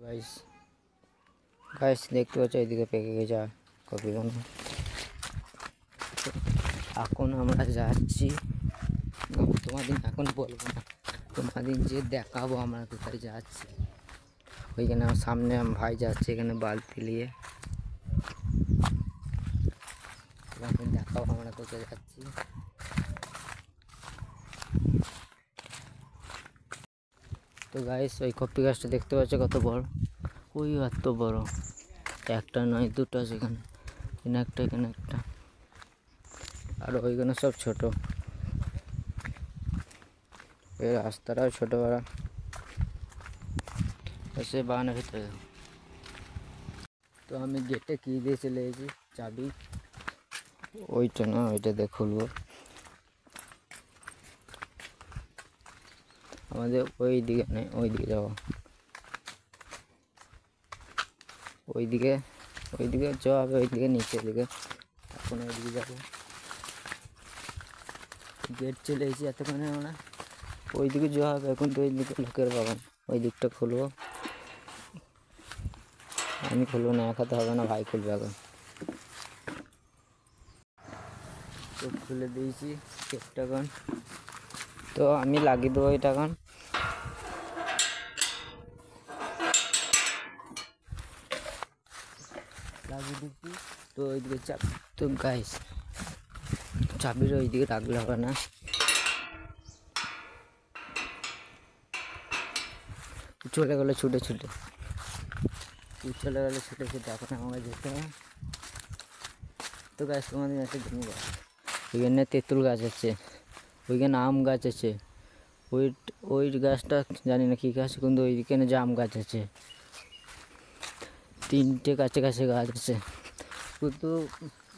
Guys guys দেখতে পাচ্ছ এদিকে পেকে গেছে কপিগুলো। এখন আমরা যাচ্ছি, তোমাদের এখন বলবো না, তোমাদের যে দেখাবো আমরা কোথায় যাচ্ছি। ওইখানে আমার সামনে আমার ভাই যাচ্ছে, এখানে বালতি নিয়ে দেখাবো আমরা কোথায় যাচ্ছি। তো গাইস ওই কপি গাছটা দেখতে পাচ্ছ কত বড়, ওই এত বড়, একটা নয় দুটো আছে, এখানে এখানে একটা এখানে একটা, আর ওইখানে সব ছোট। এই রাস্তাটাও ছোট বড় এসে বাগানের ভিতরে। তো আমি গেটে কি দিয়ে চলে এসেছি, চাবি ওইটা না, ওইটা দিয়ে খুলবো। আমাদের ওই দিকে নেই, ওই দিকে যাবো, ওইদিকে যাওয়া হবে, ওইদিকে নিচের দিকে। এখন ওইদিকে যাবো, গেট চলে এসেছি এতক্ষণে আমরা। ওইদিকে যাওয়া হবে এখন, তো ওইদিকে লোকের বাগান, ওই দিকটা খুলবো। আমি খুলবো না, এক হাতে হবে না, ভাই খুলবে এখন। তো খুলে দিয়েছি গেটটা এখন, তো আমি লাগিয়ে দেবো এটা এখন। লাগিয়ে দিচ্ছি, তো ওইদিকে চাবি, তো গাইস চাবির ওইদিকে রাখলে হবে না, চলে গেলো ছুটে ছুটে, চলে গেলো ছুটে ছুটে, এখন আমাকে যেতে হবে। তো গাছ তোমাদের একটা জিনিস, ওইখানে তেঁতুল গাছ আছে, ওইখানে আম গাছ আছে, ওই ওই গাছটা জানি না কী গাছ, কিন্তু ওইখানে জাম গাছ আছে, তিনটে কাছে কাছে গাছ আছে। কিন্তু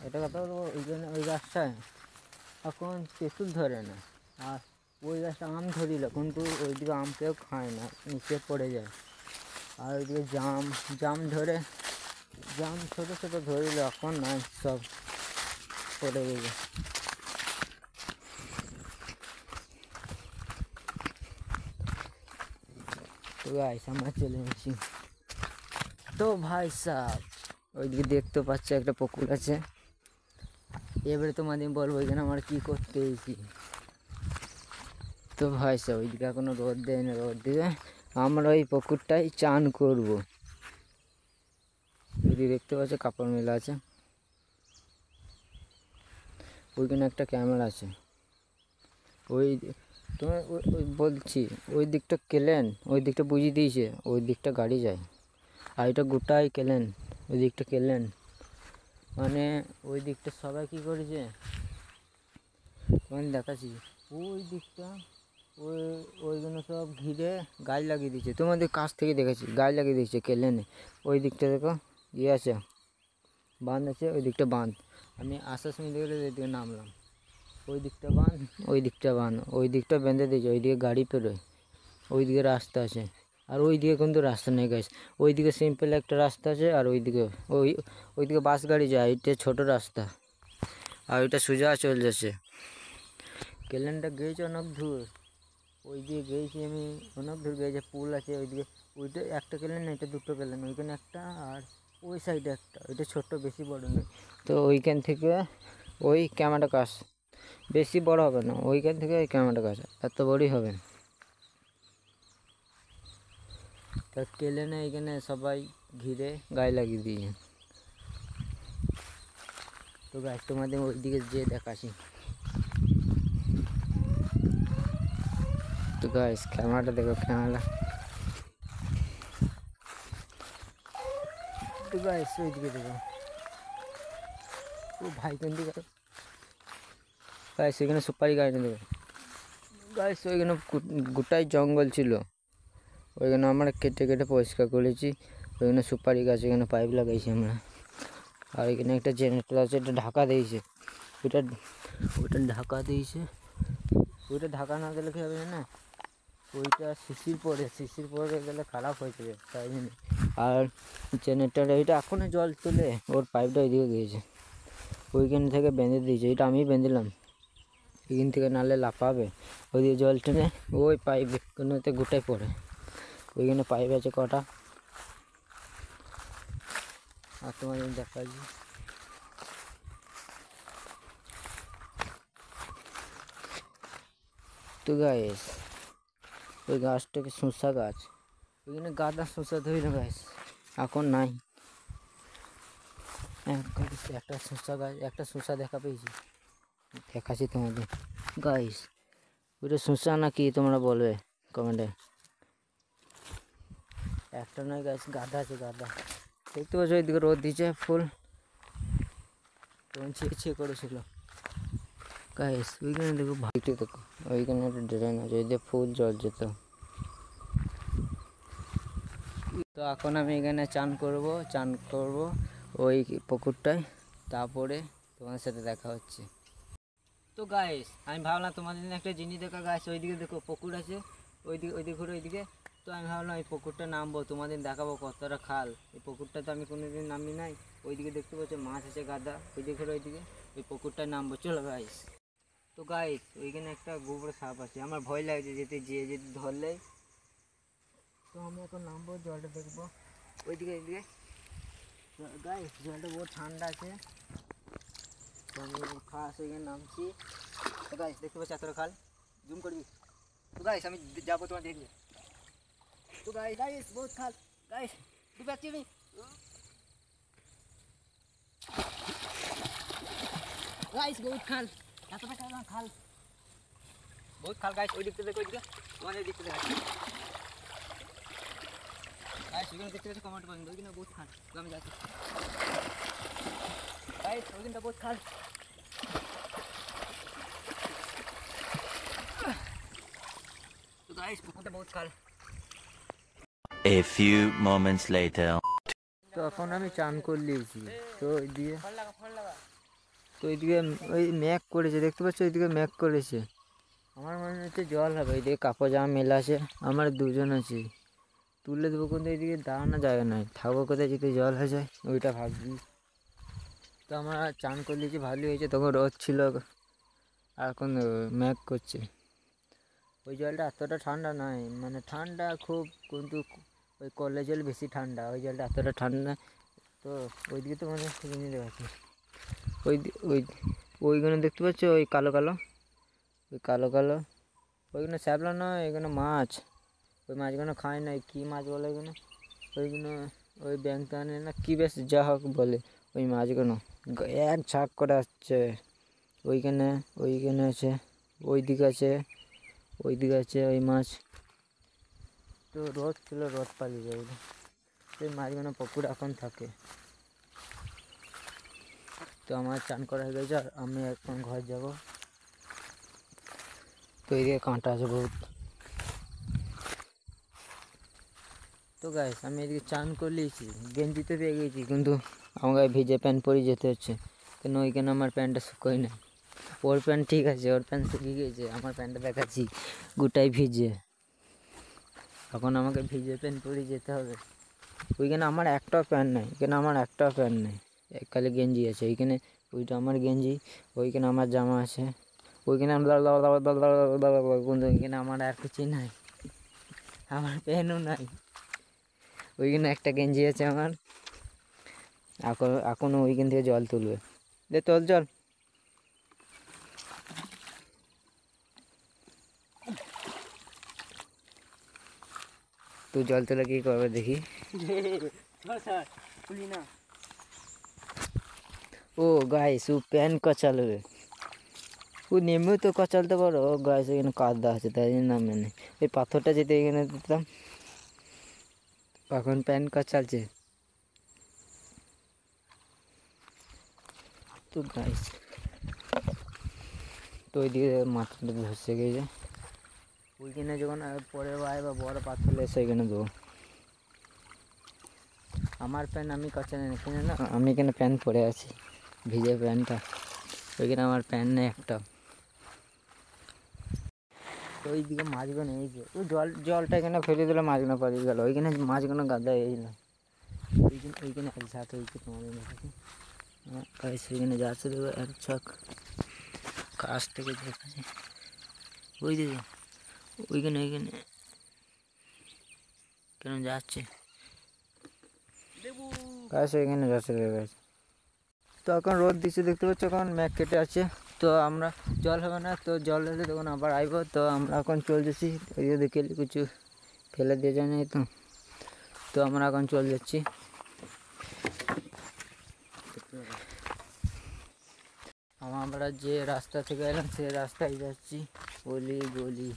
একটা কথা বলবো, ওইখানে ওই গাছটায় এখন তেঁতুল ধরে না, আর ওই গাছটা আম ধরিল, কিন্তু ওইদিকে আম কেউ খায় না, নিচে পড়ে যায়। আর ওইদিকে জাম ধরে, জাম ছোটো ছোটো ধরিল, এখন নাই, সব পড়ে গেছে। তো গাইস আমরা চলে এসেছি। তো ভাই সাহেব ওইদিকে দেখতে পাচ্ছি একটা পুকুর আছে, এবারে তোমাদের বলবো এখানে আমরা কী করতে এসেছি। তো ভাই সাহেব ওইদিকে এখনো রোদ দেয় না, রোদ দিবে আমরা ওই পুকুরটাই চান করব। ওইদিকে দেখতে পাচ্ছ কাপড় মেলা আছে, ওইখানে একটা ক্যামেরা আছে। ওই তোমার ওই বলছি, ওই দিকটা কেলেন, ওই দিকটা বুঝিয়ে দিয়েছে, ওই দিকটা গাড়ি যায়, আর এটা গোটাই কেলেন, ওই দিকটা কেলেন, মানে ওই দিকটা সবাই কী করেছে মানে দেখাচ্ছি, ওই দিকটা ওইগুলো সব ঘিরে গাছ লাগিয়ে দিয়েছে, তোমাদের কাছ থেকে দেখেছি গাছ লাগিয়ে দিয়েছে কেলেনে। ওই দিকটা দেখো ইয়ে আছে, বাঁধ আছে, ওই দিকটা বাঁধ। আমি আসার সময় দেখলে ওই দিকে নামলাম, ওই দিকটা বাঁধ, ওই দিকটা বাঁধ, ওই দিকটা বেঁধে দিয়েছে, ওই দিকে গাড়ি পেরোয়, ওই দিকে রাস্তা আছে, আর ওই দিকে কিন্তু রাস্তা নেই গাইস। ওই দিকে সিম্পল একটা রাস্তা আছে, আর ওইদিকে বাস গাড়ি যায়, এটা ছোটো রাস্তা, আর ওইটা সোজা চলে যাচ্ছে। কেলেনটা গিয়েছে অনেক দূর, ওই দিকে গিয়েছি আমি, অনেক দূর গিয়েছে, পুল আছে ওইদিকে, ওইটা একটা কেলেন না, এটা দুটো কেলেন, ওইখানে একটা আর ওই সাইডে একটা, ওইটা ছোট্ট, বেশি বড় নয়। তো ওইখান থেকে ওই ক্যামেরা কাজ বেশি বড় হবে না, ওইখান থেকে ওই ক্যামেরা কাজ এত বড়ই হবে না। তা কেলেনে এইখানে সবাই ঘিরে গায়ে লাগিয়ে দিয়েছে। তো গাছ তোমাদের ওইদিকে যেয়ে দেখাচ্ছি। তো গাইস ক্যামেরাটা দেখো, ক্যামেরা, তো গাইস ওইদিকে দেখো, ও ভাই কোন দিকে গাইস, এখানে সুপারি গাছ দেখো গাইস, ওইখানে গোটাই জঙ্গল ছিল, ওইখানে আমরা কেটে কেটে পরিষ্কার করেছি, ওইখানে সুপারি গাছ, এখানে পাইপ লাগাইছি আমরা। আর এখানে একটা জেনারেটর আছে, এটা ঢাকা দিয়েছে, ওইটা ঢাকা দিয়েছে, ওইটা ঢাকা না দিলে কী হবে না, ওইটা শিশির পরে গেলে খারাপ হয়ে যাবে, তাই জন্য। আর জেনারেটর ওইটা এখনও জল তুলে, ওর পাইপটা ওইদিকে গিয়েছে, ওইখান থেকে বেঁধে দিয়েছে, এটা আমি বেঁধেলাম, এখান থেকে নালে লাফাবে, ওইদিকে জল টেনে ওই পাইপগুলোতে গোটাই পড়ে, ওইখানে পাইপ আছে কটা, আর তোমাদের দেখাচ্ছি। তো গাইস ওই গাছটাকে শসা গাছ, ওইখানে গাদা শসা ধরে গাছ এখন নাই। একটা শসা গাছ, একটা শসা দেখা পেয়েছি, দেখাচ্ছি তোমাদের গাইস। ওইটা শসা নাকি তোমরা বলবে কমেন্টে। একটা নয় গাছ, গাদা আছে গাদা। দেখতে পাচ্ছ ওইদিকে রোদ দিচ্ছে ফুল, তখন ছিঁড়ে করেছিল গাইস। ওইখানে দেখো ভাইটি দেখো, ওইখানে একটা ড্রেন আছে, ওই যে ফুল জল যেত। তো এখন আমি এখানে চান করব ওই পুকুরটায়, তারপরে তোমাদের সাথে দেখা হচ্ছে। তো গাইস আমি ভাবলাম তোমাদের একটা জিনিস দেখা, গাছ ওইদিকে দেখো পুকুর আছে, ওইদিকে ঘুরে ওইদিকে। তো আমি ভাবলাম এই পুকুরটা নামবো, তোমাদের দেখাবো কতটা খাল। এই পুকুরটা তো আমি কোনোদিন নামি নাই। ওইদিকে দেখতে পাচ্ছ মাছ আছে গাদা, ওইদিকে ঘুরে ওইদিকে, ওই পুকুরটায় নামবো, চলো গাইস। তো গাইস ওইখানে একটা গোবর সাপ আছে, আমার ভয় লাগছে যেতে, যদি ধরলেই। তো আমি এখন নামবো, জলটা দেখবো ওইদিকে ওইদিকে। গাইস জলটা বহুত ঠান্ডা আছে, তো আমি খাস ওইখানে নামছি। তো গাইস দেখতে পাচ্ছি এতটা খাল, জুম করবি। তো গাইস আমি যাবো, তোমার দেখবে। তো গাইস গাইস বহুত খাল, গাইস ডুবে যাচ্ছি আমি। গাইস বহুত খাল, এতটা খাল, বহুত খাল গাইস। ওই দিকটা দেখো, ওইদিকে তোমাদের দিকটা দেখা গাইস। ওইখানে দেখতে পাচ্ছি কমেন্ট করবেন, ওইখানে বহুত খাল। তো আমি যাচ্ছি গাইস, ওইখানটা বহুত খাল। তো গাইস পুকুরটা বহুত খাল। A few moments later. তো এখন আমি চান করে নিয়েছি, তো ওইদিকে ওই ম্যাক করেছে, দেখতে পাচ্ছ ওইদিকে ম্যাক করেছে। আমার মনে হচ্ছে জল হবে, এইদিকে কাপড় জামা মেলা আছে, আমার দুজন আছে, তুলে দেবো কিন্তু এইদিকে দাঁড়ানো জায়গা নাই, থাকবো কোথায় যদি জল হয়ে যায়, ওইটা ভাবছি। তো আমরা চান করে নিয়েছি, ভালোই হয়েছে, তখন রোদ ছিল, আর এখন ম্যাক করছে। ওই জলটা এতটা ঠান্ডা নয়, মানে ঠান্ডা খুব, কিন্তু ওই কলের জল বেশি ঠান্ডা, ওই জলটা এতটা ঠান্ডা। তো ওইদিকে তো মানে কিনে দেখাচ্ছে, ওই ওইখানে দেখতে পাচ্ছ ওই কালো কালো, ওই কালো কালো ওইখানে শ্যাবলা নয়, এখানে মাছ, ওই মাছগুলো খায় না, কী মাছ বলে ওইখানে, ওইগুলো ওই ব্যাংক আনে না কী, বেশ যা হোক বলে, ওই মাছগুলো এক ঝাঁক করে আসছে। ওইখানে আছে, ওইদিকে আছে ওই মাছ। তো রোদ ছিল, রোদ পালিয়ে যাবে, সেই মাছগুলো পুকুর এখন থাকে। তো আমার চান করা হয়ে গেছে, আর আমি এখন ঘর যাব। তো এইদিকে কাঁটা আছে বহুত। তো গাইস আমি এদিকে চান করে নিয়েছি, গেঞ্জিতে পেয়ে গেছি, কিন্তু আমাকে ভিজে প্যান্ট পরে যেতে হচ্ছে, কেন ওইখানে আমার প্যান্টটা শুকোয় না। ওর প্যান্ট ঠিক আছে, ওর প্যান্ট শুকিয়ে গেছে, আমার প্যান্টটা দেখাচ্ছি গোটাই ভিজে। এখন আমাকে ভিজে প্যান্ট পরে যেতে হবে। ওইখানে আমার একটাও প্যান্ট নেই, এখানে আমার একটাও প্যান্ট নেই, খালি গেঞ্জি আছে। ওইখানে ওইটা আমার গেঞ্জি, ওইখানে আমার জামা আছে, ওইখানে কিন্তু ওইখানে আমার আর কিছুই নাই, আমার প্যান্টও নাই। ওইখানে একটা গেঞ্জি আছে আমার, এখনও ওইখান থেকে জল তুলবে, দে তোল জল। তুই জল তুলে কী করবে দেখি। ও গাইস ও প্যান কচালবে, ও নেমেও তো কচালতে পারো। ও গাইস এখানে কাদা আছে, তাই জন্য নামে নেই। ওই পাথরটা যেতে এখানে দিতাম, এখন প্যান কচালছে। তো গাইস তো ওইদিকে মাথাটা ধসে গেছে, ওইখানে যখন পরে বা বড় পাথর এসে ওইখানে দেবো। আমার প্যান্ট আমি কচালে এখানে না, আমি এখানে প্যান্ট পরে আছি, ভিজে প্যান্টটা, ওইখানে আমার প্যান্ট নেই একটা। তো ওইদিকে মাছগুলো এই যে ওই জলটা এখানে ফেলে দিলে মাছগুলো পালিয়ে গেল, ওইখানে মাছগুলো গাদা এই না, ওইখানে এক ঝাঁক হয়েছে তোমাদের দেখাচ্ছি। সেখানে যাচ্ছে দেবো এক ঝাঁক, কাছ থেকে দেখাচ্ছি, ওই দিকে ওইখানে কেন যাচ্ছে গাছ এখানে গাছে গেছে। তো এখন রোদ দিচ্ছে দেখতে পাচ্ছ, এখন ম্যাঘ কেটে আছে। তো আমরা জল হবে না, তো জল হলে তখন আবার আইব। তো আমরা এখন চলে যাচ্ছি, ওই যে দেখে কিছু ফেলে দিয়ে যায় না তো। তো আমরা এখন চলে যাচ্ছি। আমরা যে রাস্তা থেকে এলাম সে রাস্তায় যাচ্ছি, গলি গলি।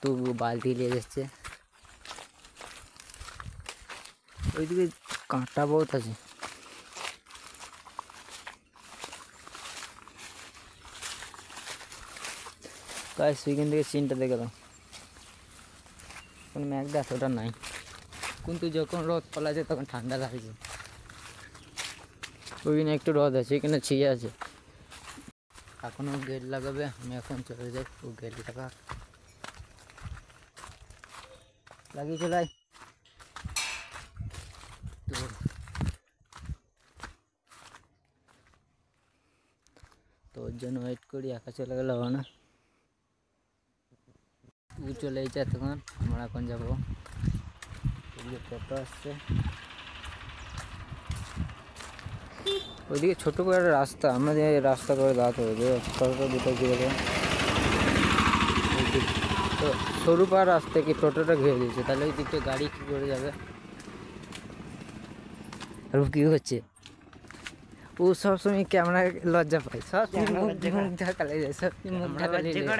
তো বালতি নিয়ে যাচ্ছে, ওইদিকে কাঁটা বহুত আছে। গাইস ওইখান থেকে সিনটা দেখে দাও, কোনো ম্যাঘটা এতটা নাই, কিন্তু যখন রোদ পলাছে তখন ঠান্ডা লাগছে। ওইখানে একটু রোদ আছে, এখানে ছিঁড়ে আছে। এখনও গেট লাগাবে, আমি এখন চলে যাই। ও গেট লাগা লাগিয়ে চলাই। তো ওর জন্য ওয়েট করি, একা চলে গেলে হবে না। ও চলে এসেছে তখন, আমরা এখন যাবো। টোটো আসছে, ওইদিকে ছোটো করে একটা রাস্তা, আমরা যে রাস্তা করে দাঁড়াতে হবে, যে টোটো দুটো ঘিরে। তো সরু পাড় রাস্তা কি টোটোটা ঘিরে দিয়েছে, তাহলে ওই দিকটা গাড়ি কী করে যাবে। আর ও কী হচ্ছে, ও সবসময় ক্যামেরা লজ্জা পায়, সবসময় মুখ ঢাকা লেগে যায়, সবসময় মুখ ঢাকা লেগে যায়।